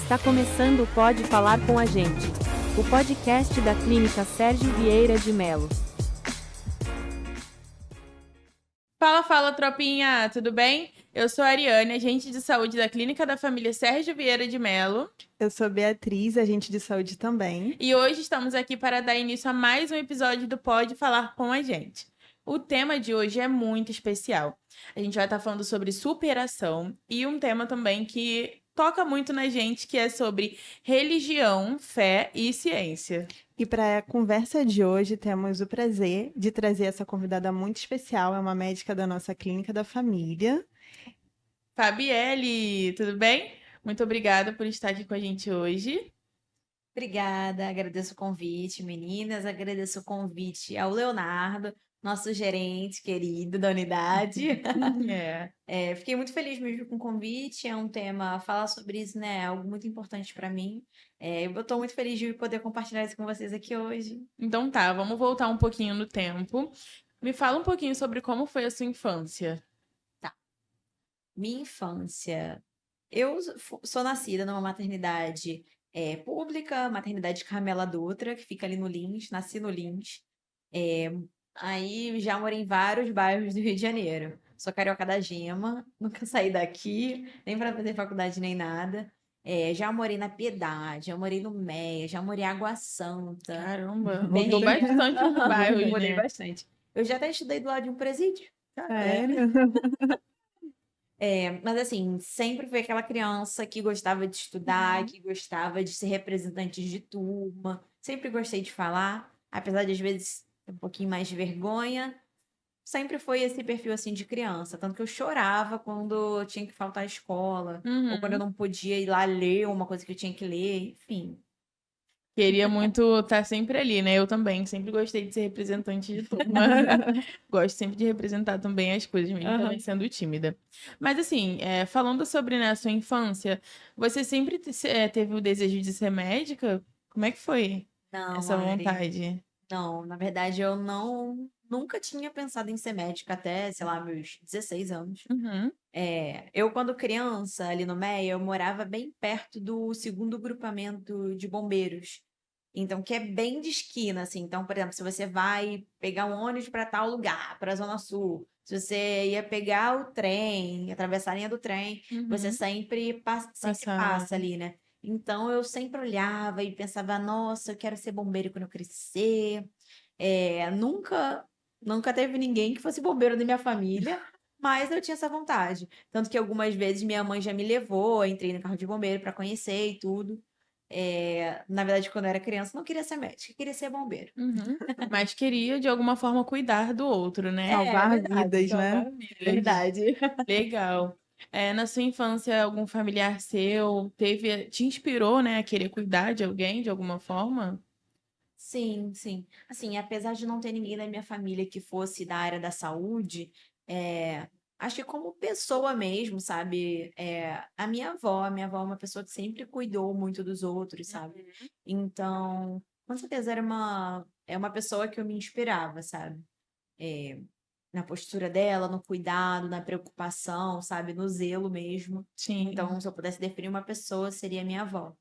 Está começando o Pode Falar com a Gente, o podcast da Clínica Sérgio Vieira de Mello. Fala, fala, tropinha, tudo bem? Eu sou a Ariane, agente de saúde da Clínica da Família Sérgio Vieira de Mello. Eu sou Beatriz, agente de saúde também. E hoje estamos aqui para dar início a mais um episódio do Pode Falar com a Gente. O tema de hoje é muito especial. A gente vai estar falando sobre superação e um tema também que toca muito na gente, que é sobre religião, fé e ciência. E para a conversa de hoje, temos o prazer de trazer essa convidada muito especial, é uma médica da nossa Clínica da Família. Fabielle, tudo bem? Muito obrigada por estar aqui com a gente hoje. Obrigada, agradeço o convite, meninas, agradeço o convite ao Leonardo, nosso gerente querido da unidade. Fiquei muito feliz mesmo com o convite, é um tema, falar sobre isso, né, é algo muito importante para mim. Eu estou muito feliz de poder compartilhar isso com vocês aqui hoje. Então tá, vamos voltar um pouquinho no tempo. Me fala um pouquinho sobre como foi a sua infância. Minha infância, eu sou nascida numa maternidade pública, maternidade Carmela Dutra, que fica ali no Lins, nasci no Lins. Aí já morei em vários bairros do Rio de Janeiro. Sou carioca da Gema, nunca saí daqui, nem para fazer faculdade nem nada. Já morei na Piedade, já morei no Meia, já morei em Água Santa. Caramba, Bem- mudou bastante os bairros, Morei né? bastante. Eu já até estudei do lado de um presídio. Sério? Mas assim, sempre fui aquela criança que gostava de estudar, que gostava de ser representante de turma. Sempre gostei de falar, apesar de às vezes ter um pouquinho mais de vergonha. Sempre foi esse perfil assim de criança, tanto que eu chorava quando eu tinha que faltar à escola, ou quando eu não podia ir lá ler uma coisa que eu tinha que ler, enfim. Queria muito estar sempre ali, né? Eu também, sempre gostei de ser representante de turma. Gosto sempre de representar também as coisas, mesmo também sendo tímida. Mas assim, falando sobre, né, a sua infância, você sempre teve o desejo de ser médica? Como é que foi Não, essa Ari. vontade? Não, na verdade eu nunca tinha pensado em ser médica até, sei lá, meus 16 anos. Uhum. Eu, quando criança, ali no Meia, eu morava bem perto do segundo grupamento de bombeiros. Então, que é bem de esquina, assim. Então, por exemplo, se você vai pegar um ônibus para tal lugar, para a Zona Sul, se você ia pegar o trem, atravessar a linha do trem, você Uhum. sempre Passava. passa ali, né? Então, eu sempre olhava e pensava, nossa, eu quero ser bombeiro quando eu crescer. Nunca teve ninguém que fosse bombeiro da minha família, mas eu tinha essa vontade. Tanto que algumas vezes minha mãe já me levou, eu entrei no carro de bombeiro para conhecer e tudo. Na verdade, quando eu era criança, não queria ser médica, queria ser bombeiro. Uhum. Mas queria, de alguma forma, cuidar do outro, né? Salvar Verdade, vidas, né? Salvar vidas. verdade. Legal. Na sua infância, algum familiar seu te inspirou, né, a querer cuidar de alguém de alguma forma? Sim, sim. Assim, apesar de não ter ninguém da minha família que fosse da área da saúde, acho que como pessoa mesmo, sabe? A minha avó é uma pessoa que sempre cuidou muito dos outros, sabe? Então, com certeza é uma pessoa que eu me inspirava, sabe? É, Na postura dela, no cuidado, na preocupação, sabe? No zelo mesmo. Sim. Então, se eu pudesse definir uma pessoa, seria minha avó.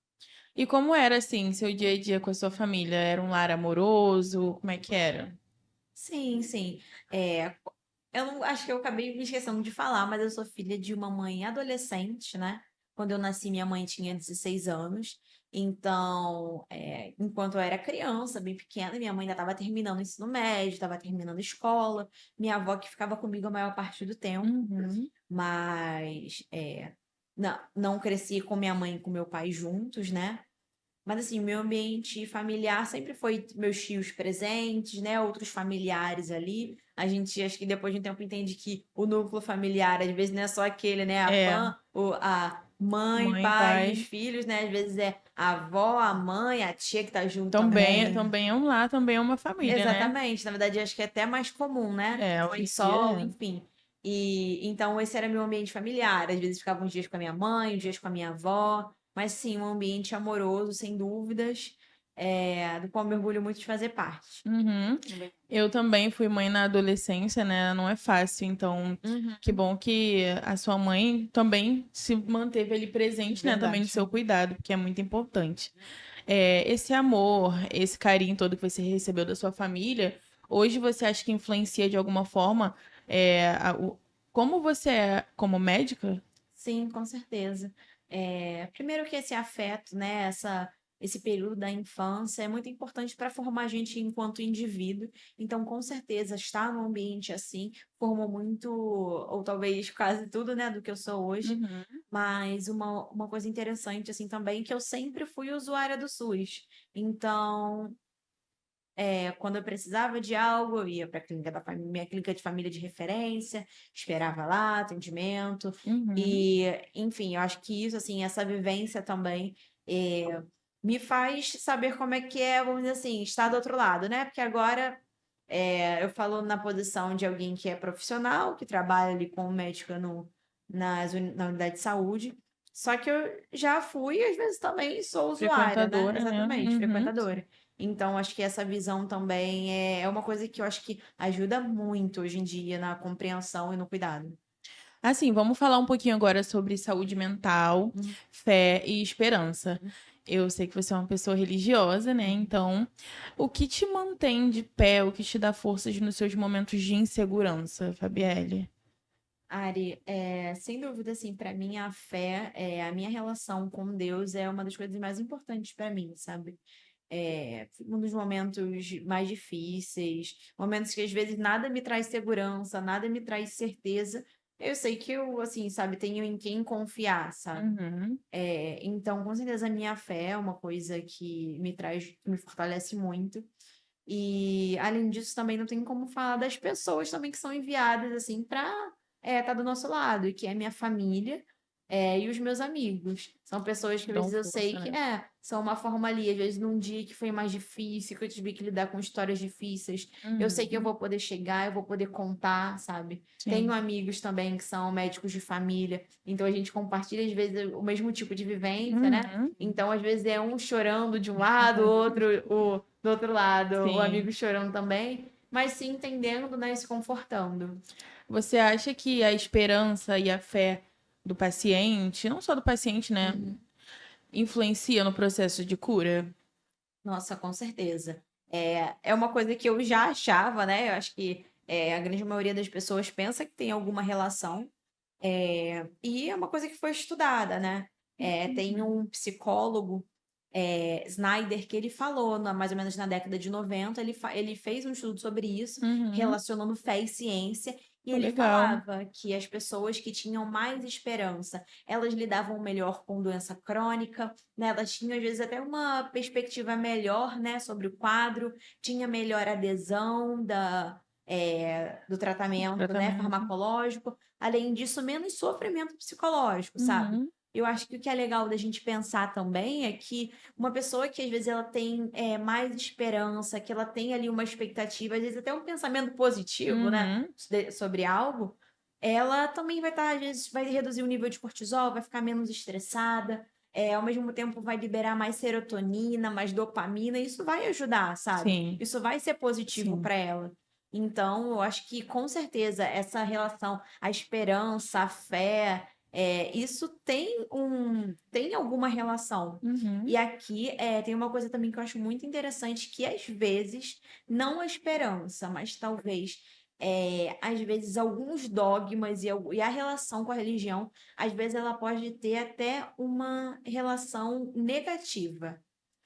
E como era, assim, seu dia a dia com a sua família? Era um lar amoroso? Como é que era? Sim, sim. É, eu não, acho que eu acabei me esquecendo de falar, mas eu sou filha de uma mãe adolescente, né? Quando eu nasci, minha mãe tinha 16 anos. Então, enquanto eu era criança, bem pequena, minha mãe ainda estava terminando o ensino médio, estava terminando a escola. Minha avó que ficava comigo a maior parte do tempo. Uhum. Mas não cresci com minha mãe e com meu pai juntos, né? Mas assim, o meu ambiente familiar sempre foi meus tios presentes, né? Outros familiares ali. A gente, acho que depois de um tempo, entende que o núcleo familiar, às vezes, não é só aquele, né? A mãe, Mãe, pai e os pai. filhos, né? Às vezes é a avó, a mãe, a tia que tá junto Também, também. também é um lar, também é uma família, né? Exatamente. Na verdade, acho que é até mais comum, né? Hoje Mãe em dia solo, é. enfim. E então esse era meu ambiente familiar. Às vezes ficava uns dias com a minha mãe, uns dias com a minha avó, mas sim, um ambiente amoroso, sem dúvidas. do qual eu me orgulho muito de fazer parte. Uhum. Eu também fui mãe na adolescência, né? Não é fácil, então que bom que a sua mãe também se manteve ali presente, né? Também no Verdade. seu cuidado, porque é muito importante. Esse amor, esse carinho todo que você recebeu da sua família, hoje você acha que influencia de alguma forma como você é como médica? Sim, com certeza. Primeiro que esse afeto, né, esse período da infância é muito importante para formar a gente enquanto indivíduo. Então, com certeza, estar num ambiente assim formou muito, ou talvez quase tudo, né, do que eu sou hoje. Uhum. Mas uma coisa interessante, assim, também, que eu sempre fui usuária do SUS. Então, quando eu precisava de algo, eu ia para a clínica minha clínica de família de referência, esperava lá, atendimento. Uhum. E, enfim, eu acho que isso, assim, essa vivência também me faz saber como é que é, vamos dizer assim, estar do outro lado, né? Porque agora eu falo na posição de alguém que é profissional, que trabalha ali como médica na unidade de saúde. Só que eu já fui, e às vezes também sou usuária, né? Frequentadora, né? Exatamente, Uhum. frequentadora. Então, acho que essa visão também é uma coisa que eu acho que ajuda muito hoje em dia na compreensão e no cuidado. Assim, vamos falar um pouquinho agora sobre saúde mental, Uhum. fé e esperança. Eu sei que você é uma pessoa religiosa, né? Então, o que te mantém de pé, o que te dá forças nos seus momentos de insegurança, Fabielle? Ari, sem dúvida, assim, para mim a fé, a minha relação com Deus é uma das coisas mais importantes para mim, sabe? Um dos momentos mais difíceis, momentos que às vezes nada me traz segurança, nada me traz certeza. Eu sei que eu, assim, sabe, tenho em quem confiar, sabe? Uhum. Então, com certeza, a minha fé é uma coisa que me traz, que me fortalece muito. E, além disso, também não tem como falar das pessoas também que são enviadas, assim, para estar do nosso lado, e que é minha família, e os meus amigos. São pessoas que, às Dão vezes, eu sei força, que, né? são uma forma ali, às vezes, num dia que foi mais difícil, que eu tive que lidar com histórias difíceis, eu sei que eu Uhum. vou poder chegar, eu vou poder contar, sabe? Tenho Sim. amigos também que são médicos de família, então a gente compartilha, às vezes, o mesmo tipo de vivência, né? Uhum. Então, às vezes, é um chorando de um lado, o outro, do outro lado, o Sim. amigo chorando também, mas se entendendo, né, e se confortando. Você acha que a esperança e a fé do paciente, não só do paciente, né, Uhum. influencia no processo de cura? Nossa, com certeza. É uma coisa que eu já achava, né? Eu acho que a grande maioria das pessoas pensa que tem alguma relação, e é uma coisa que foi estudada, né? Tem um psicólogo, Snyder, que ele falou, mais ou menos na década de 90, ele fez um estudo sobre isso, Uhum. relacionando fé e ciência, e Pô, ele legal. falava que as pessoas que tinham mais esperança, elas lidavam melhor com doença crônica, né? Elas tinham, às vezes, até uma perspectiva melhor, né, sobre o quadro, tinha melhor adesão do tratamento, né, Tratamento. farmacológico. Além disso, menos sofrimento psicológico, sabe? Uhum. Eu acho que o que é legal da gente pensar também é que uma pessoa que às vezes ela tem mais esperança, que ela tem ali uma expectativa, às vezes até um pensamento positivo, né, Uhum. sobre algo, ela também vai estar, às vezes, vai reduzir o nível de cortisol, vai ficar menos estressada, ao mesmo tempo vai liberar mais serotonina, mais dopamina, e isso vai ajudar, sabe? Sim, Isso vai ser positivo sim. para ela. Então, eu acho que com certeza essa relação, a esperança, a fé, isso tem alguma relação. Uhum. E aqui tem uma coisa também que eu acho muito interessante, que às vezes, não a esperança, mas talvez, às vezes, alguns dogmas e a relação com a religião, às vezes ela pode ter até uma relação negativa.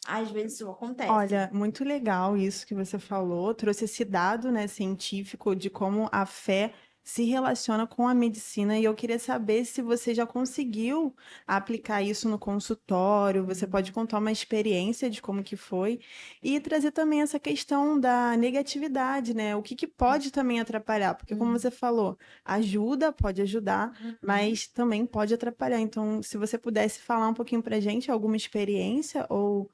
Às vezes isso acontece. Olha, muito legal isso que você falou, trouxe esse dado, né, científico de como a fé se relaciona com a medicina e eu queria saber se você já conseguiu aplicar isso no consultório, você pode contar uma experiência de como que foi e trazer também essa questão da negatividade, né? O que que pode também atrapalhar? Porque como Uhum, você falou, ajuda, pode ajudar, Uhum. mas também pode atrapalhar. Então, se você pudesse falar um pouquinho pra gente alguma experiência ou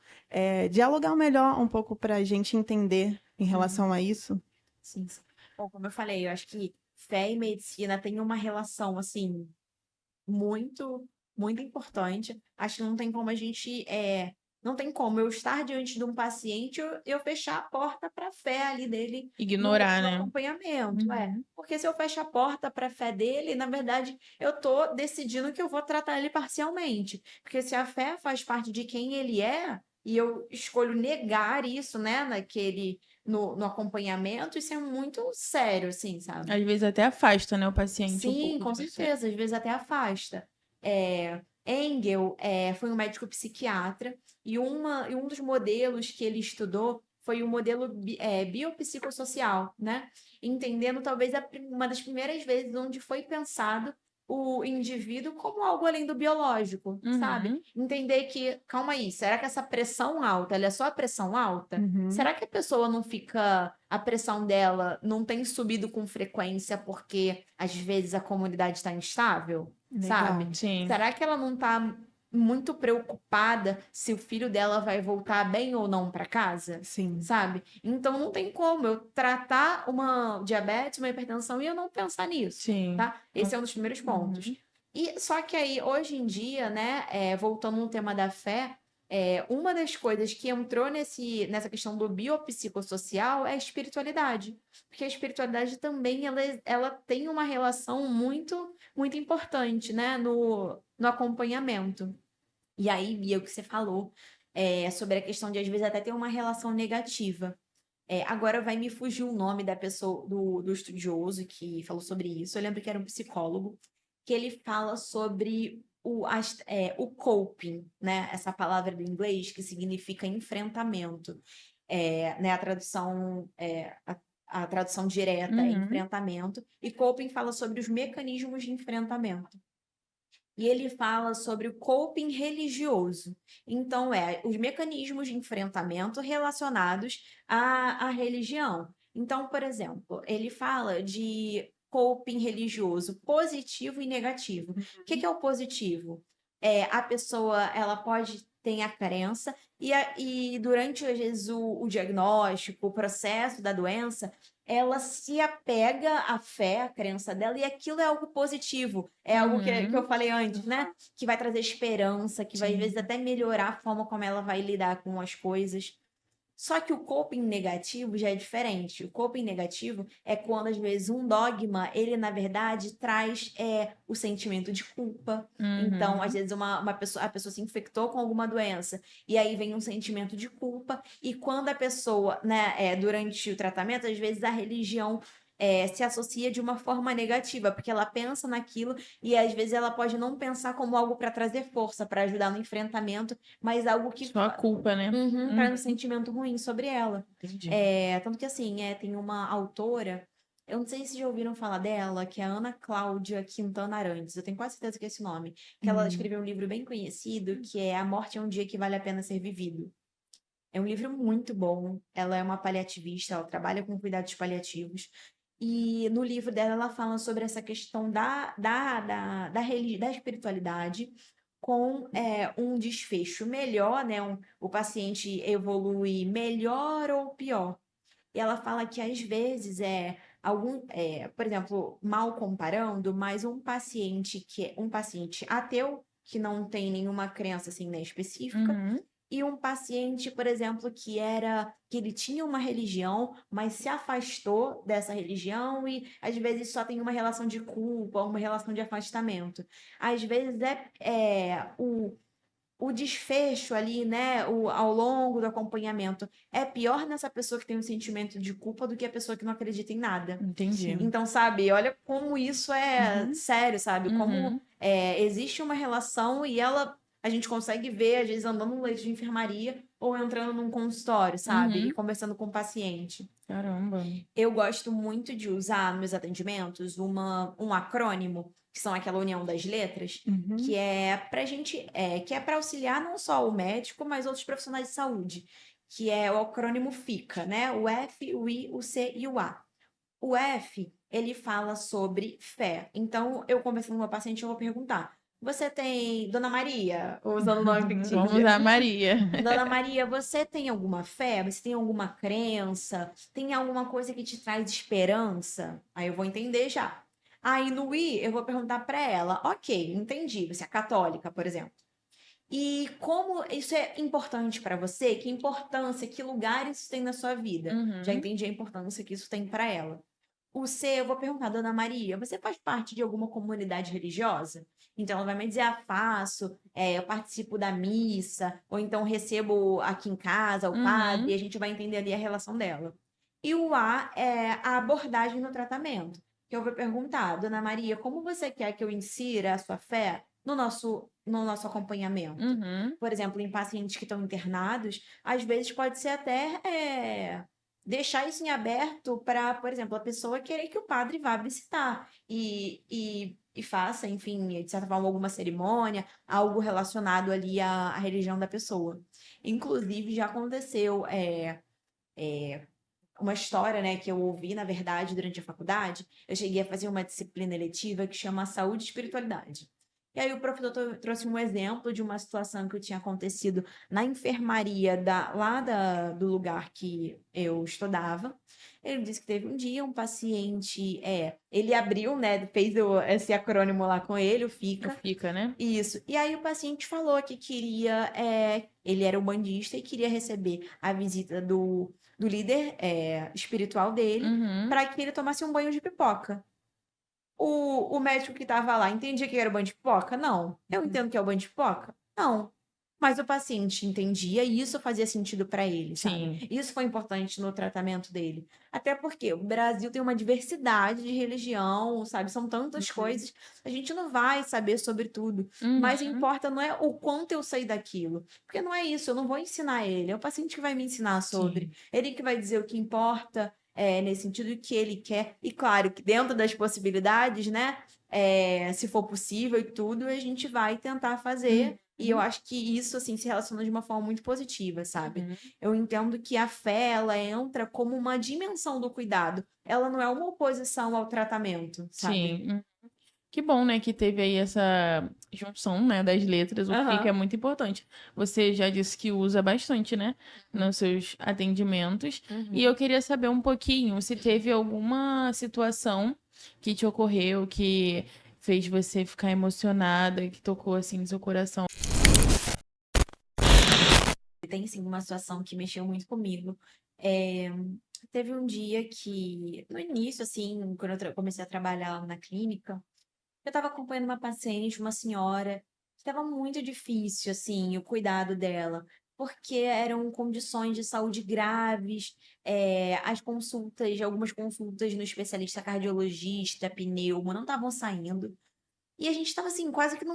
dialogar melhor um pouco para a gente entender em relação uhum. a isso. Sim, sim. Bom, como eu falei, eu acho que fé e medicina têm uma relação, assim, muito, muito importante. Acho que não tem como a gente Não tem como eu estar diante de um paciente, eu fechar a porta para a fé ali dele Ignorar, no né? acompanhamento. Uhum. Porque se eu fecho a porta para a fé dele, na verdade, eu tô decidindo que eu vou tratar ele parcialmente. Porque se a fé faz parte de quem ele é, e eu escolho negar isso, né, no acompanhamento, isso é muito sério, assim, sabe? Às vezes até afasta, né, o paciente um Sim, pouco com de você. certeza, às vezes até afasta. Engel foi um médico psiquiatra e um dos modelos que ele estudou foi o modelo biopsicossocial, né? Entendendo talvez uma das primeiras vezes onde foi pensado o indivíduo como algo além do biológico, sabe? Uhum. Entender que, calma aí, será que essa pressão alta, ela é só a pressão alta? Uhum. Será que a pessoa não fica, a pressão dela não tem subido com frequência porque às vezes a comunidade está instável, sabe? Legal. Sim. Será que ela não está muito preocupada se o filho dela vai voltar bem ou não para casa? Sim. Sabe? Então não tem como eu tratar uma diabetes, uma hipertensão e eu não pensar nisso, Sim. tá? Esse é um dos primeiros pontos. Uhum. E só que aí, hoje em dia, né, voltando no tema da fé, uma das coisas que entrou nessa questão do biopsicossocial é a espiritualidade. Porque a espiritualidade também, ela tem uma relação muito, muito importante, né, no acompanhamento. E aí, Bia, o que você falou sobre a questão de, às vezes, até ter uma relação negativa. Agora vai me fugir o nome da pessoa, do estudioso que falou sobre isso. Eu lembro que era um psicólogo, que ele fala sobre o coping, né? Essa palavra do inglês que significa enfrentamento. Né? A tradução direta é Uhum. enfrentamento. E coping fala sobre os mecanismos de enfrentamento. E ele fala sobre o coping religioso. Então, os mecanismos de enfrentamento relacionados à religião. Então, por exemplo, ele fala de coping religioso positivo e negativo. O que é o positivo? A pessoa, ela pode ter a crença e durante, às vezes, o diagnóstico, o processo da doença, ela se apega à fé, à crença dela, e aquilo é algo positivo. É algo que eu falei antes, né? Que vai trazer esperança, que vai, às vezes, até melhorar a forma como ela vai lidar com as coisas. Só que o coping negativo já é diferente. O coping negativo é quando, às vezes, um dogma, ele, na verdade, traz o sentimento de culpa. Então, às vezes, a pessoa se infectou com alguma doença, e aí vem um sentimento de culpa, e quando a pessoa, né, durante o tratamento, às vezes a religião se associa de uma forma negativa, porque ela pensa naquilo e às vezes ela pode não pensar como algo para trazer força, para ajudar no enfrentamento, mas algo que Só a culpa, né? traz um sentimento ruim sobre ela. Entendi. Tanto que assim, tem uma autora, eu não sei se já ouviram falar dela, que é a Ana Cláudia Quintana Arantes, eu tenho quase certeza que é esse nome, que ela escreveu um livro bem conhecido, que é A Morte é um Dia que Vale a Pena Ser Vivido. É um livro muito bom, ela é uma paliativista, ela trabalha com cuidados paliativos, e no livro dela ela fala sobre essa questão da espiritualidade com um desfecho melhor, né? O paciente evolui melhor ou pior. E ela fala que às vezes por exemplo, mal comparando, mas um paciente que é um paciente ateu, que não tem nenhuma crença assim, né, específica, Uhum. e um paciente, por exemplo, que ele tinha uma religião, mas se afastou dessa religião e às vezes só tem uma relação de culpa, uma relação de afastamento. Às vezes o desfecho ali, né, ao longo do acompanhamento, é pior nessa pessoa que tem um sentimento de culpa do que a pessoa que não acredita em nada. Entendi. Então, sabe, olha como isso é Uhum. sério, sabe? Como Uhum. existe uma relação e a gente consegue ver, às vezes, andando no leito de enfermaria ou entrando num consultório, sabe? E Uhum. conversando com o paciente. Caramba. Eu gosto muito de usar nos meus atendimentos um acrônimo, que são aquela união das letras, Uhum. que é que é para auxiliar não só o médico, mas outros profissionais de saúde, que é o acrônimo FICA, né? O F, o I, o C e o A. O F, ele fala sobre fé. Então, eu conversando com uma paciente, eu vou perguntar: você tem, Dona Maria, usando o nome fictício. Vamos usar a Maria. Dona Maria, você tem alguma fé? Você tem alguma crença? Tem alguma coisa que te traz esperança? Aí eu vou entender já. Aí no I, eu vou perguntar para ela: ok, entendi. Você é católica, por exemplo. e como isso é importante para você, que importância, que lugar isso tem na sua vida. Já Uhum. entendi a importância que isso tem para ela. O C, eu vou perguntar, Dona Maria, você faz parte de alguma comunidade religiosa? Então, ela vai me dizer, faço, eu participo da missa, ou então recebo aqui em casa o padre, e Uhum. a gente vai entender ali a relação dela. E o A é a abordagem no tratamento, que eu vou perguntar, Dona Maria, como você quer que eu insira a sua fé no nosso acompanhamento? Uhum. Por exemplo, em pacientes que estão internados, às vezes pode ser até deixar isso em aberto para, por exemplo, a pessoa querer que o padre vá visitar e faça, enfim, de certa forma, alguma cerimônia, algo relacionado ali à religião da pessoa. Inclusive, já aconteceu uma história, né, que eu ouvi, na verdade, durante a faculdade. Eu cheguei a fazer uma disciplina eletiva que chama Saúde e Espiritualidade. E aí o professor trouxe um exemplo de uma situação que tinha acontecido na enfermaria do lugar que eu estudava. Ele disse que teve um dia um paciente, ele abriu, né, fez esse acrônimo lá com ele, o Não FICA. fica, né? Isso. E aí o paciente falou que queria, ele era umbandista e queria receber a visita do líder espiritual dele Uhum. para que ele tomasse um banho de pipoca. O médico que estava lá entendia que era o banho de pipoca? Não. Eu entendo que é o banho de pipoca? Não. Mas o paciente entendia e isso fazia sentido para ele, sabe? Sim. Isso foi importante no tratamento dele. Até porque o Brasil tem uma diversidade de religião, sabe? São tantas coisas, a gente não vai saber sobre tudo. Mas Uhum. importa não é o quanto eu sei daquilo. Porque não é isso, eu não vou ensinar ele, é o paciente que vai me ensinar sobre. Sim. Ele que vai dizer o que importa nesse sentido que ele quer. E claro que dentro das possibilidades, né? Se for possível e tudo, a gente vai tentar fazer. E eu Uhum. acho que isso, assim, se relaciona de uma forma muito positiva, sabe? Uhum. Eu entendo que a fé, ela entra como uma dimensão do cuidado. Ela não é uma oposição ao tratamento, sabe? Sim. Que bom, né, que teve aí essa junção, né, das letras, o que é Aham. muito importante. Você já disse que usa bastante, né, nos seus atendimentos. E eu Uhum. queria saber um pouquinho se teve alguma situação que te ocorreu, que fez você ficar emocionada, que tocou assim no seu coração. Tem, sim, uma situação que mexeu muito comigo. É, Teve um dia que, no início, assim, quando eu comecei a trabalhar na clínica, eu estava acompanhando uma paciente, uma senhora, que estava muito difícil, assim, o cuidado dela, porque eram condições de saúde graves, algumas consultas no especialista cardiologista, pneumo, não estavam saindo. E a gente estava, assim, quase que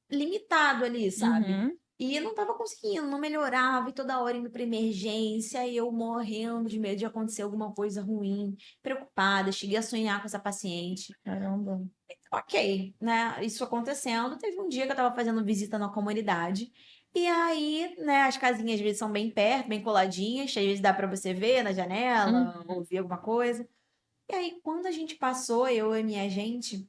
limitado ali, sabe? Uhum. E não estava conseguindo, não melhorava, e toda hora indo para emergência, e eu morrendo de medo de acontecer alguma coisa ruim, preocupada, cheguei a sonhar com essa paciente. Caramba. Ok, né? Isso acontecendo. Teve um dia que eu tava fazendo visita na comunidade. E aí, né, as casinhas às vezes são bem perto, bem coladinhas, às vezes dá pra você ver na janela, Uhum. ouvir alguma coisa. E aí, quando a gente passou, eu e minha gente,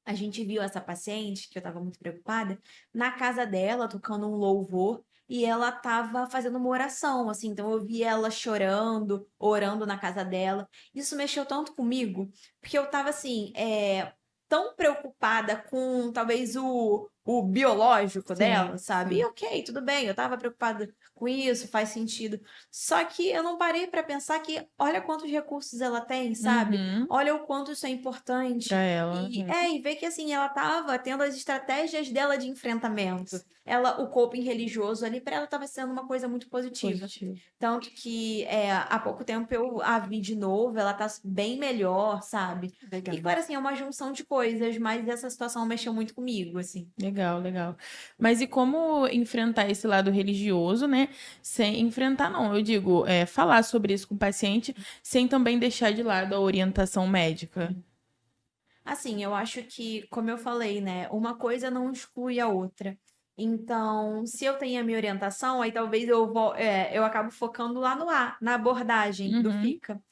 a gente viu essa paciente, que eu tava muito preocupada, na casa dela, tocando um louvor, e ela tava fazendo uma oração, assim, então eu vi ela chorando, orando na casa dela. Isso mexeu tanto comigo, porque eu tava assim, tão preocupada com talvez o biológico Sim, dela, sabe? E sim. ok, tudo bem, eu tava preocupada com isso, faz sentido. Só que eu não parei pra pensar que olha quantos recursos ela tem, sabe? Uhum. Olha o quanto isso é Pra importante. ela. E ver que assim, ela estava tendo as estratégias dela de enfrentamento. O coping religioso ali, para ela estava sendo uma coisa muito positiva. Positivo. Tanto que há pouco tempo eu a vi de novo, ela tá bem melhor, sabe? Legal. E claro, assim, é uma junção de coisas, mas essa situação mexeu muito comigo, assim. Legal, legal. Mas e como enfrentar esse lado religioso, né? Sem enfrentar, não, eu digo, falar sobre isso com o paciente, sem também deixar de lado a orientação médica. Assim, eu acho que, como eu falei, né, uma coisa não exclui a outra. Então, se eu tenho a minha orientação, aí talvez eu acabo focando lá no A, na abordagem do Uhum. FICA.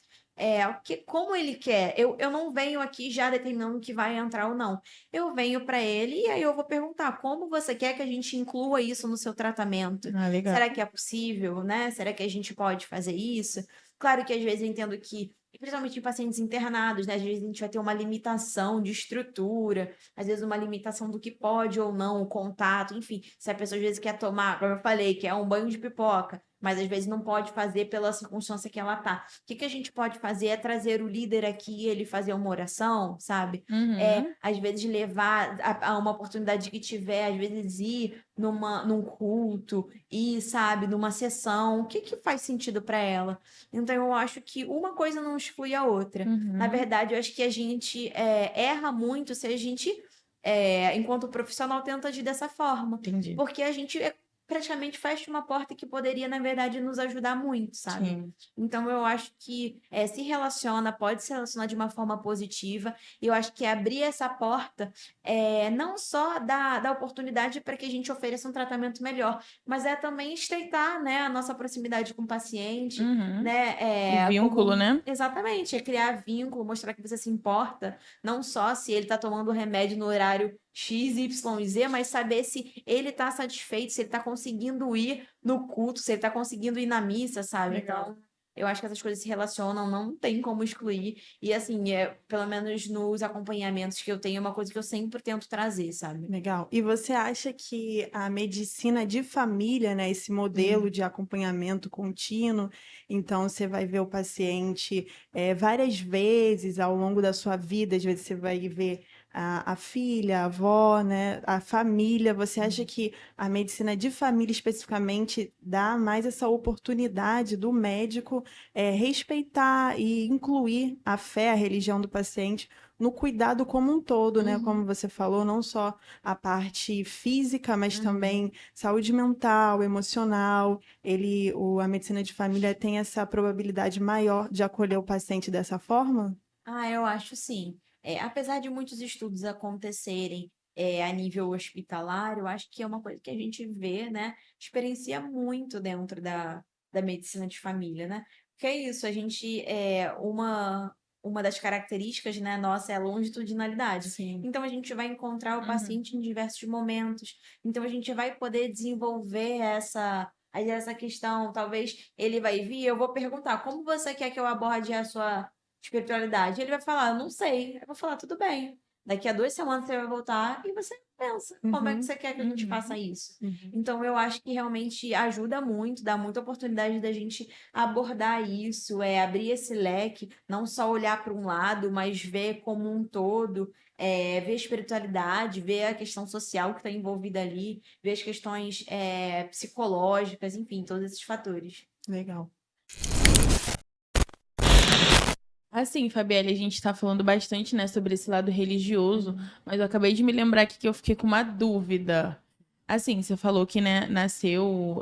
Como ele quer, eu não venho aqui já determinando que vai entrar ou não. Eu venho para ele e aí eu vou perguntar como você quer que a gente inclua isso no seu tratamento? Ah, legal. Será que é possível, né? Será que a gente pode fazer isso? Claro que às vezes eu entendo que, principalmente em pacientes internados, né? Às vezes a gente vai ter uma limitação de estrutura, às vezes uma limitação do que pode ou não, o contato, enfim. Se a pessoa às vezes quer tomar, como eu falei, quer um banho de pipoca, mas às vezes não pode fazer pela circunstância que ela tá. O que que a gente pode fazer é trazer o líder aqui, ele fazer uma oração, sabe? Uhum. Às vezes levar a uma oportunidade que tiver, às vezes ir num culto, ir, sabe, numa sessão, o que que faz sentido para ela? Então, eu acho que uma coisa não exclui a outra. Na Uhum. verdade, eu acho que a gente erra muito se a gente, enquanto profissional, tenta agir dessa forma. Entendi. Porque a gente praticamente fecha uma porta que poderia, na verdade, nos ajudar muito, sabe? Sim. Então, eu acho que pode se relacionar de uma forma positiva. E eu acho que abrir essa porta não só dá oportunidade para que a gente ofereça um tratamento melhor, mas é também estreitar, né, a nossa proximidade com o paciente, Uhum. né? O vínculo, né? Exatamente, é criar vínculo, mostrar que você se importa, não só se ele está tomando o remédio no horário X, Y e Z, mas saber se ele está satisfeito, se ele está conseguindo ir no culto, se ele está conseguindo ir na missa, sabe? Legal. Então, eu acho que essas coisas se relacionam, não tem como excluir. E assim, pelo menos nos acompanhamentos que eu tenho, é uma coisa que eu sempre tento trazer, sabe? Legal. E você acha que a medicina de família, né, esse modelo de acompanhamento contínuo, então você vai ver o paciente várias vezes ao longo da sua vida, às vezes você vai ver a filha, a avó, né, a família. Você acha que a medicina de família especificamente dá mais essa oportunidade do médico respeitar e incluir a fé, a religião do paciente no cuidado como um todo, né? Como Uhum, você falou, não só a parte física, mas uhum. também saúde mental, emocional. A medicina de família tem essa probabilidade maior de acolher o paciente dessa forma? Ah, eu acho sim. Apesar de muitos estudos acontecerem a nível hospitalar, eu acho que é uma coisa que a gente vê, né? Experiencia muito dentro da medicina de família, né? Porque é isso, a gente, uma das características, né, nossa é a longitudinalidade. Sim. Então, a gente vai encontrar o Uhum. paciente em diversos momentos. Então, a gente vai poder desenvolver essa questão. Talvez ele vai vir, eu vou perguntar, como você quer que eu aborde a sua espiritualidade? Ele vai falar, eu não sei. Eu vou falar, tudo bem. Daqui a 2 semanas você vai voltar e você pensa, como é que Uhum, você quer que a gente faça Uhum. isso? uhum. Então, eu acho que realmente ajuda muito, dá muita oportunidade da gente abordar isso, abrir esse leque, não só olhar para um lado, mas ver como um todo, ver a espiritualidade, ver a questão social que está envolvida ali, ver as questões psicológicas, enfim, todos esses fatores. Legal. Assim, Fabielle, a gente tá falando bastante, né, sobre esse lado religioso, mas eu acabei de me lembrar aqui que eu fiquei com uma dúvida. Assim, você falou que, né, nasceu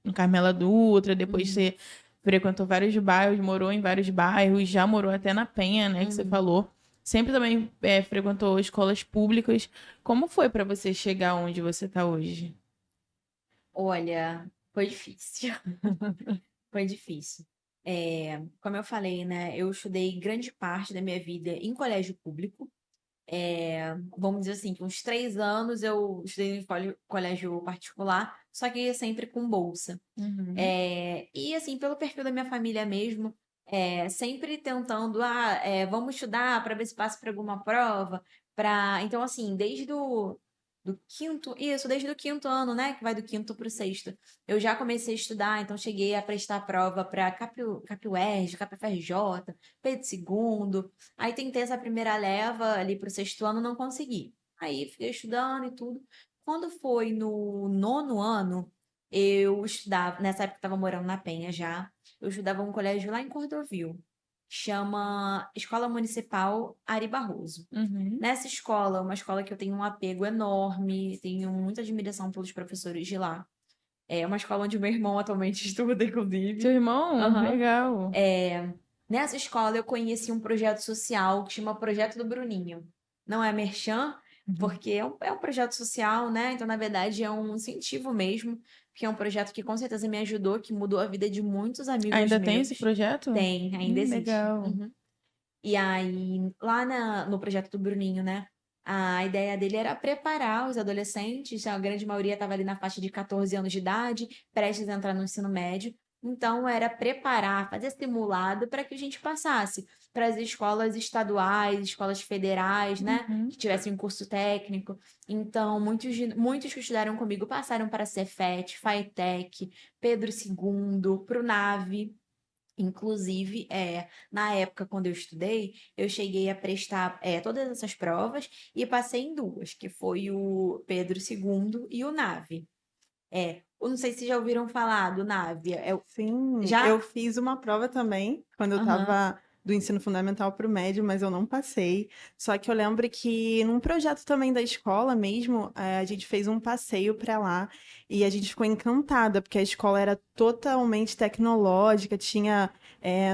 no Carmela Dutra, depois você frequentou vários bairros, morou em vários bairros, já morou até na Penha, né, que você falou. Sempre também frequentou escolas públicas. Como foi pra você chegar onde você tá hoje? Olha, foi difícil. Foi difícil. Como eu falei, né? Eu estudei grande parte da minha vida em colégio público. Vamos dizer assim, que uns 3 anos eu estudei em colégio particular, só que sempre com bolsa. Uhum. E assim, pelo perfil da minha família mesmo, sempre tentando, vamos estudar para ver se passa para alguma prova. Então, assim, desde o quinto ano, né? Que vai do quinto para o sexto. Eu já comecei a estudar, então cheguei a prestar prova para CapUERJ, CapFRJ, Pedro II. Aí tentei essa primeira leva ali para o sexto ano, não consegui. Aí fiquei estudando e tudo. Quando foi no nono ano, eu estudava, nessa época eu estava morando na Penha já, eu estudava um colégio lá em Cordovil, chama Escola Municipal Ari Barroso. Uhum. Nessa escola, uma escola que eu tenho um apego enorme, tenho muita admiração pelos professores de lá. É uma escola onde meu irmão atualmente estuda, Seu inclusive. irmão? Aham. Legal. Nessa escola eu conheci um projeto social que chama Projeto do Bruninho. Não é merchan, Uhum. porque é um projeto social, né? Então, na verdade, é um incentivo mesmo, porque é um projeto que com certeza me ajudou, que mudou a vida de muitos amigos Ainda tem esse meus. projeto? Tem, ainda existe. Legal. Uhum. E aí, lá no projeto do Bruninho, né? A ideia dele era preparar os adolescentes, a grande maioria estava ali na faixa de 14 anos de idade, prestes a entrar no ensino médio, Então, era preparar, fazer simulado para que a gente passasse para as escolas estaduais, escolas federais, né? Uhum. Que tivessem um curso técnico. Então, muitos que estudaram comigo passaram para a Cefet, FATEC, Pedro II, para o NAVE. Inclusive, na época, quando eu estudei, eu cheguei a prestar todas essas provas e passei em duas, que foi o Pedro II e o NAVE. Eu não sei se já ouviram falar do NAVE. Sim, Já? eu fiz uma prova também, quando eu Aham. estava do ensino fundamental para o médio, mas eu não passei. Só que eu lembro que num projeto também da escola mesmo, a gente fez um passeio para lá e a gente ficou encantada, porque a escola era totalmente tecnológica, tinha,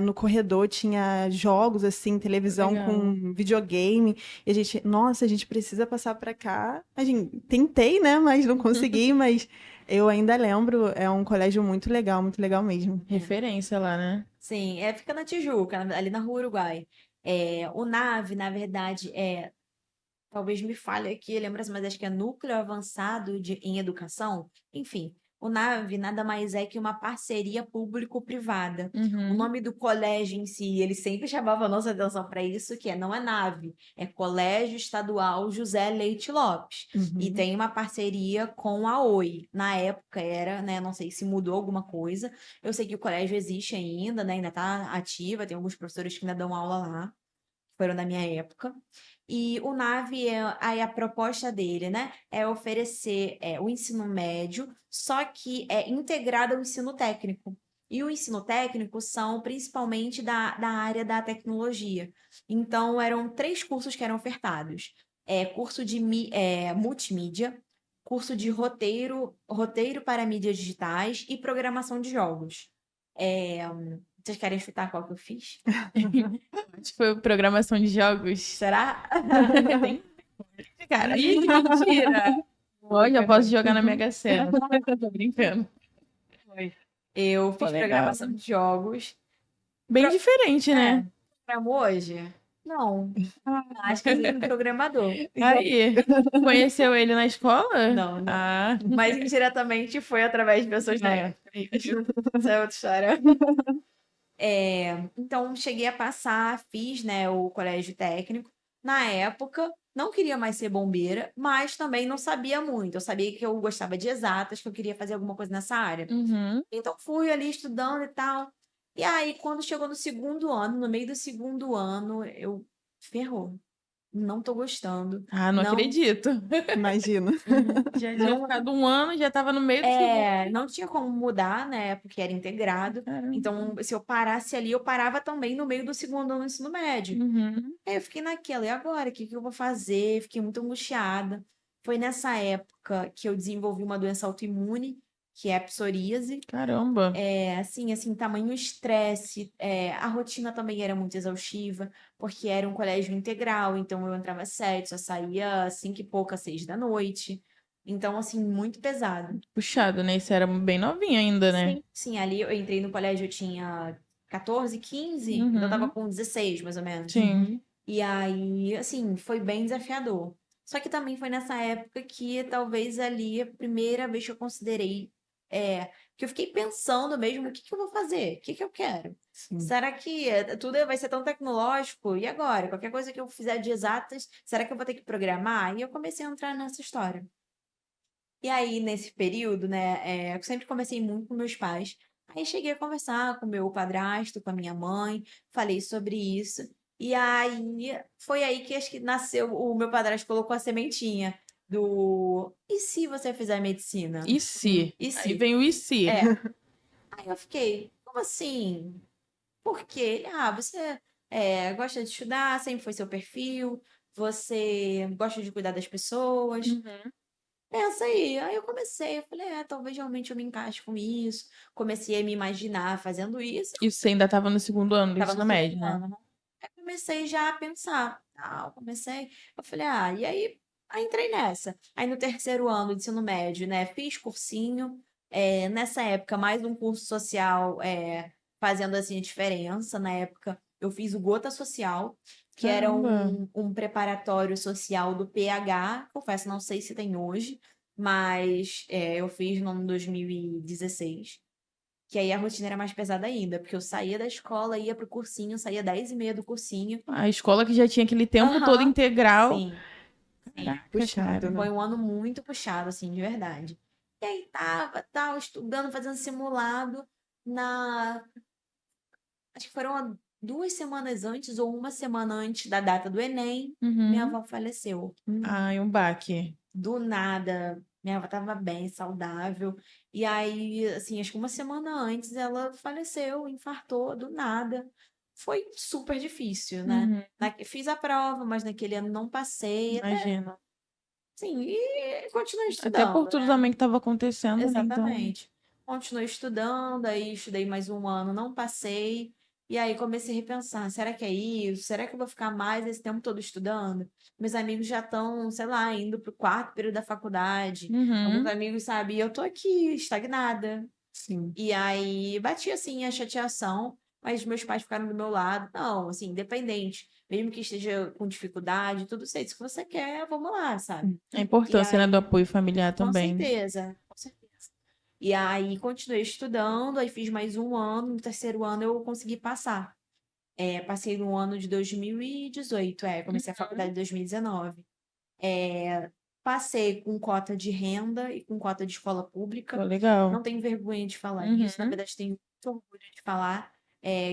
no corredor tinha jogos assim, televisão Legal. com videogame, e a gente, nossa, a gente precisa passar para cá. A gente tentei, né, mas não consegui, mas eu ainda lembro, é um colégio muito legal mesmo. Referência lá, né? Sim, fica na Tijuca, ali na Rua Uruguai. O NAVE, na verdade, talvez me falhe aqui, lembra-se, mas acho que é Núcleo Avançado em Educação. Enfim, o NAVE nada mais é que uma parceria público-privada. O Uhum. nome do colégio em si, ele sempre chamava a nossa atenção para isso, que não é NAVE, é Colégio Estadual José Leite Lopes. E Uhum. tem uma parceria com a Oi. Na época era, né, não sei se mudou alguma coisa. Eu sei que o colégio existe ainda, né, ainda está ativa, tem alguns professores que ainda dão aula lá, foram da minha época. E o NAVE, aí a proposta dele, né, é oferecer o ensino médio, só que é integrado ao ensino técnico. E o ensino técnico são principalmente da área da tecnologia. Então, eram 3 cursos que eram ofertados. Curso de multimídia, curso de roteiro para mídias digitais e programação de jogos. É, Vocês querem chutar qual que eu fiz? Acho que foi programação de jogos. Será? Tem, cara. Ih, que mentira! Ó, já posso jogar na Mega Sena. Tô brincando. Eu Pô, fiz legal. programação de jogos. Bem diferente, né? Programou hoje? Não. Acho que eu seria um programador. Aí, conheceu ele na escola? Não, não. Ah, Mas indiretamente foi através de pessoas da época. Isso é outra história. Então, cheguei a passar, fiz, né, o colégio técnico. Na época, não queria mais ser bombeira, mas também não sabia muito. Eu sabia que eu gostava de exatas, que eu queria fazer alguma coisa nessa área. uhum. Então, fui ali estudando e tal. E aí, quando chegou no segundo ano, no meio do segundo ano, eu ferrou. Não tô gostando. Ah, não Não, acredito. Imagino. Já tinha não, ficado um ano, já tava no meio do segundo. não tinha como mudar, né? Porque era integrado. Caramba. Então, se eu parasse ali, eu parava também no meio do segundo ano do ensino médio. Uhum. Aí eu fiquei naquela, e agora? O que que eu vou fazer? Fiquei muito angustiada. Foi nessa época que eu desenvolvi uma doença autoimune, que é a psoríase. Caramba. Assim, tamanho estresse, a rotina também era muito exaustiva, porque era um colégio integral, então eu entrava às 7, só saía às 5 e pouca, 6 da noite. Então, assim, muito pesado. Puxado, né? Você era bem novinha ainda, né? Sim, sim, ali eu entrei no colégio, eu tinha 14, 15, então eu tava Uhum. com 16, mais ou menos. Sim. E aí, assim, foi bem desafiador. Só que também foi nessa época que talvez ali a primeira vez que eu considerei, que eu fiquei pensando mesmo, o que que eu vou fazer? O que que eu quero? Sim. Será que tudo vai ser tão tecnológico? E agora? Qualquer coisa que eu fizer de exatas, será que eu vou ter que programar? E eu comecei a entrar nessa história. E aí, nesse período, né, eu sempre conversei muito com meus pais. Aí cheguei a conversar com meu padrasto, com a minha mãe, falei sobre isso. E aí foi aí que acho que nasceu, o meu padrasto colocou a sementinha do e se você fizer medicina? E se? E Aí se? vem o e se. É. Aí eu fiquei, como assim? Por quê? Você gosta de estudar, sempre foi seu perfil, você gosta de cuidar das pessoas. Uhum. Pensa aí. Aí eu comecei, eu falei, talvez realmente eu me encaixe com isso. Comecei a me imaginar fazendo isso. E você ainda tava no segundo ano do Tava no ensino segundo médio, né? ano, né? Aí comecei já a pensar. Eu falei, e aí entrei nessa. Aí no terceiro ano de ensino médio, né, fiz cursinho. Nessa época, mais um curso social, fazendo assim a diferença. Na época, eu fiz o Gota Social, que era Caramba. um preparatório social do PH. Confesso, não sei se tem hoje, mas eu fiz no ano 2016. que aí a rotina era mais pesada ainda, porque eu saía da escola, ia pro cursinho, saía 10h30 do cursinho. A escola que já tinha aquele tempo todo Aham, integral. sim, sim. Caraca, Puxado, cara. né? Foi um ano muito puxado, assim, de verdade. E aí tava estudando, fazendo simulado na... Acho que foram 2 semanas antes ou uma semana antes da data do Enem, minha Uhum. avó faleceu. Ai, um baque. Do nada, minha avó tava bem, saudável. E aí, assim, acho que uma semana antes ela faleceu, infartou, do nada. Foi super difícil, né? Uhum. Fiz a prova, mas naquele ano não passei. Até, Imagino. sim, e continuei Até por estudando, tudo né? também que estava acontecendo, né? Então, Exatamente. Continuei estudando, aí estudei mais um ano, não passei. E aí comecei a repensar, será que é isso? Será que eu vou ficar mais esse tempo todo estudando? Meus amigos já estão, sei lá, indo pro quarto período da faculdade. Alguns uhum. amigos, sabe, e eu tô aqui, estagnada. Sim. E aí bati assim a chateação, mas meus pais ficaram do meu lado. Não, assim, independente, mesmo que esteja com dificuldade, tudo sei, se você quer, vamos lá, sabe? A E importância, né, do aí apoio familiar com também. certeza, com certeza. E aí continuei estudando, aí fiz mais um ano, no terceiro ano eu consegui passar. Passei no ano de 2018, comecei a faculdade em 2019. Passei com cota de renda e com cota de escola Pô, pública. legal. Não tenho vergonha de falar isso, na Uhum. verdade tenho muito orgulho de falar,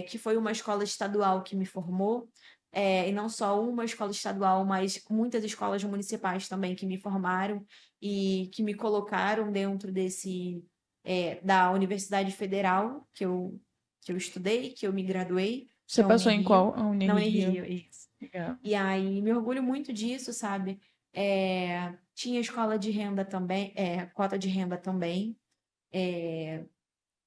que foi uma escola estadual que me formou, e não só uma escola estadual, mas muitas escolas municipais também que me formaram e que me colocaram dentro da Universidade Federal que eu estudei, que eu me graduei, que Você é a passou em Unirio. qual? A Na Unirio. Unirio, isso. Legal. E aí me orgulho muito disso, sabe? Tinha escola de renda também, cota de renda também.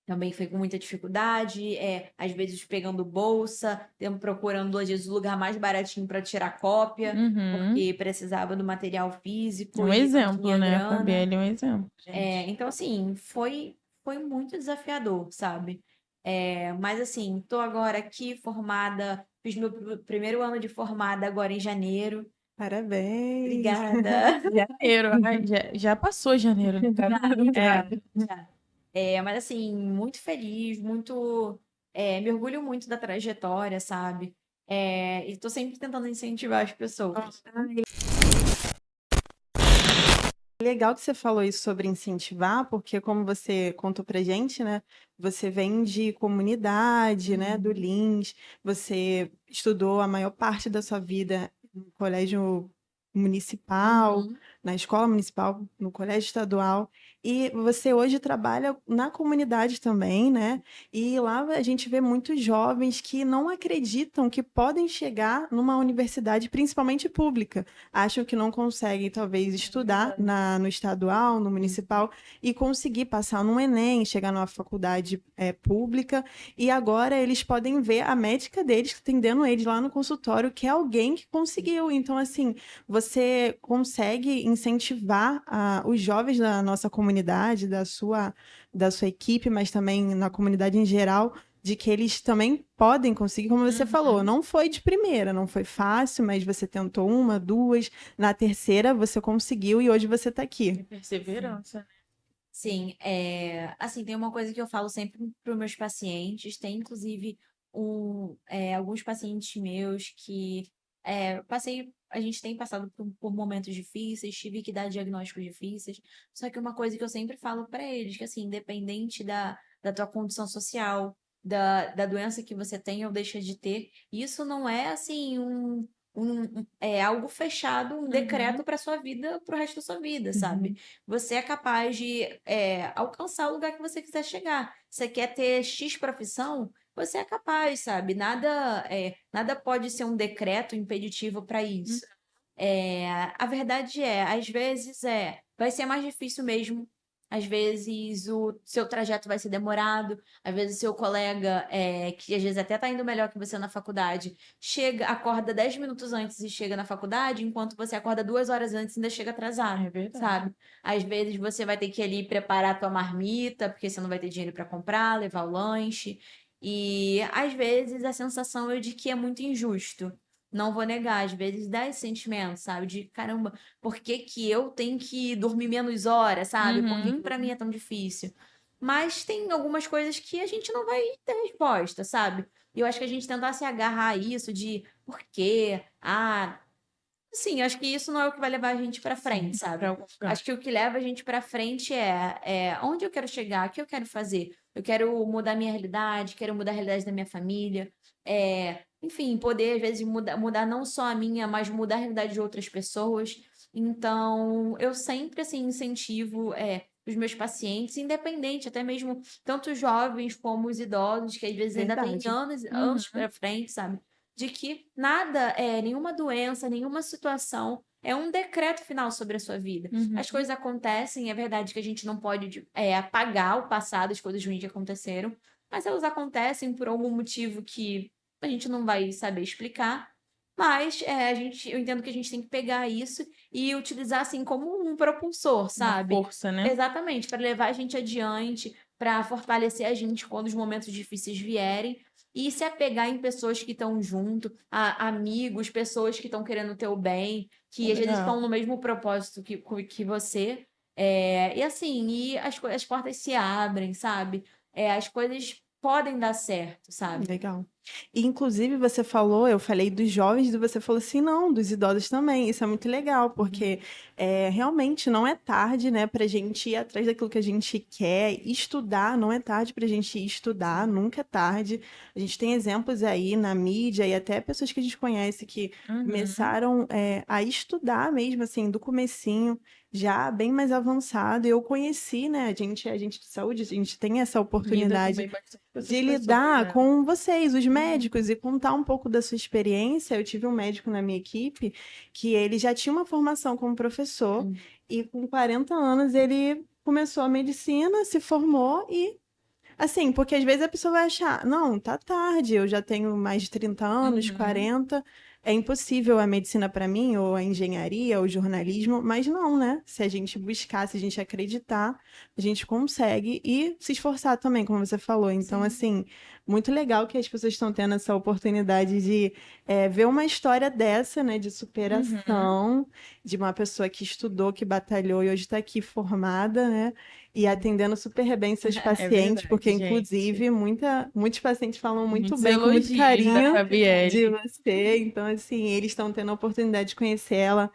Também foi com muita dificuldade, às vezes pegando bolsa, procurando, às vezes, o lugar mais baratinho para tirar cópia, Uhum. porque precisava do material físico Um e não exemplo, tinha né? A grana. Fabielle é um exemplo, gente. Então, assim, foi muito desafiador, sabe? Mas, assim, tô agora aqui formada, fiz meu primeiro ano de formada agora em janeiro. Parabéns. Obrigada. Janeiro, ai, já passou janeiro, né? Tá muito É, rápido. já. Mas assim, muito feliz, muito. Me orgulho muito da trajetória, sabe? E tô sempre tentando incentivar as pessoas. Legal que você falou isso sobre incentivar, porque como você contou pra gente, né? Você vem de comunidade, né? Do Lins, você estudou a maior parte da sua vida no colégio municipal, Uhum. na escola municipal, no colégio estadual, e você hoje trabalha na comunidade também, né? E lá a gente vê muitos jovens que não acreditam que podem chegar numa universidade, principalmente pública, acham que não conseguem, talvez, estudar no estadual, no municipal, e conseguir passar no Enem, chegar numa faculdade pública, e agora eles podem ver a médica deles, atendendo eles lá no consultório, que é alguém que conseguiu. Então, assim, você consegue incentivar os jovens da nossa comunidade, da sua equipe, mas também na comunidade em geral, de que eles também podem conseguir, como você falou, não foi de primeira, não foi fácil, mas você tentou uma, duas, na terceira você conseguiu e hoje você está aqui. Perseverança. Sim, assim, tem uma coisa que eu falo sempre para os meus pacientes, tem inclusive alguns pacientes meus que a gente tem passado por momentos difíceis, tive que dar diagnósticos difíceis, só que uma coisa que eu sempre falo para eles, que assim, independente da tua condição social, da doença que você tem ou deixa de ter, isso não é assim algo fechado, um decreto para sua vida, para o resto da sua vida, sabe? Você é capaz de alcançar o lugar que você quiser chegar. Você quer ter X profissão? Você é capaz, sabe? Nada pode ser um decreto impeditivo para isso. A verdade às vezes vai ser mais difícil mesmo. Às vezes o seu trajeto vai ser demorado, às vezes o seu colega, que às vezes até está indo melhor que você na faculdade, acorda 10 minutos antes e chega na faculdade, enquanto você acorda 2 horas antes e ainda chega atrasado, É verdade. sabe? Às vezes você vai ter que ir ali preparar a tua marmita, porque você não vai ter dinheiro para comprar, levar o lanche. E às vezes a sensação é de que é muito injusto. Não vou negar, às vezes dá esse sentimento, sabe? De caramba, por que que eu tenho que dormir menos horas, sabe? Por que que Uhum. pra mim é tão difícil? mas tem algumas coisas que a gente não vai ter resposta, sabe? E eu acho que a gente tentar se agarrar a isso de por quê? Sim, acho que isso não é o que vai levar a gente pra frente, Pra sabe? algum lugar. Acho que o que leva a gente pra frente é onde eu quero chegar, o que eu quero fazer. Eu quero mudar minha realidade, quero mudar a realidade da minha família. Enfim, poder, às vezes, mudar não só a minha, mas mudar a realidade de outras pessoas. Então, eu sempre, assim, incentivo os meus pacientes, independente, até mesmo tanto os jovens como os idosos, que às vezes ainda têm Verdade. anos Uhum. pra frente, sabe? De que nada, nenhuma doença, nenhuma situação é um decreto final sobre a sua vida. Uhum. As coisas acontecem, é verdade que a gente não pode apagar o passado, as coisas ruins que aconteceram, mas elas acontecem por algum motivo que a gente não vai saber explicar. Mas eu entendo que a gente tem que pegar isso e utilizar assim como um propulsor, Uma sabe? força, né? Exatamente, para levar a gente adiante, para fortalecer a gente quando os momentos difíceis vierem e se apegar em pessoas que estão junto, amigos, pessoas que estão querendo o teu bem, que às vezes Legal. estão no mesmo propósito que você. E assim, as portas se abrem, sabe? As coisas podem dar certo, sabe? Legal. E, inclusive, você falou, eu falei dos jovens, e você falou assim, não, dos idosos também. Isso é muito legal, porque realmente não é tarde, né, para a gente ir atrás daquilo que a gente quer, estudar, não é tarde para a gente ir estudar, nunca é tarde. A gente tem exemplos aí na mídia e até pessoas que a gente conhece que Uhum. começaram a estudar mesmo, assim, do comecinho, já bem mais avançado. Eu conheci, né, a gente de saúde, a gente tem essa Lida oportunidade também bastante com essas de pessoas, lidar né? com vocês, os médicos, e contar um pouco da sua experiência. Eu tive um médico na minha equipe que ele já tinha uma formação como professor e com 40 anos ele começou a medicina, se formou e assim, porque às vezes a pessoa vai achar, não, tá tarde, eu já tenho mais de 30 anos, Uhum. 40, é impossível a medicina para mim, ou a engenharia, ou o jornalismo, mas não, né? Se a gente buscar, se a gente acreditar, a gente consegue e se esforçar também, como você falou. Então, Sim. assim, muito legal que as pessoas estão tendo essa oportunidade de ver uma história dessa, né, de Uhum. superação, de uma pessoa que estudou, que batalhou e hoje está aqui formada, né? E atendendo super bem seus É pacientes, verdade, porque, gente. inclusive, muitos pacientes falam muito Muitos bem, com muito elogios da carinho de Fabielle. você. Então, assim, eles estão tendo a oportunidade de conhecer ela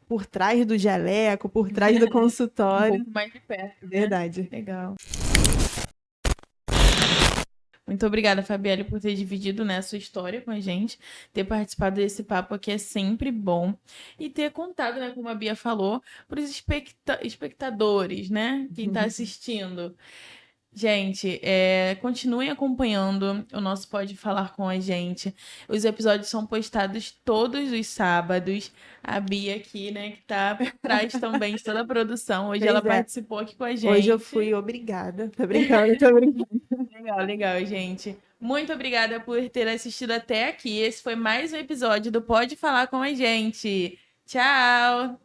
por trás do jaleco, por trás do Um consultório. pouco mais de perto, né? Verdade. Legal. Muito obrigada, Fabielle, por ter dividido, né, a sua história com a gente, ter participado desse papo aqui é sempre bom. E ter contado, né, como a Bia falou, para os espectadores, né, quem está assistindo. Gente, continuem acompanhando o nosso Pode Falar com a gente. Os episódios são postados todos os sábados. A Bia aqui, né, que tá por trás também de toda a produção. Hoje ela Pois é. participou aqui com a Hoje eu gente. fui obrigada. Tô brincando, tô brincando. Legal, legal, gente. Muito obrigada por ter assistido até aqui. Esse foi mais um episódio do Pode Falar com a gente. Tchau!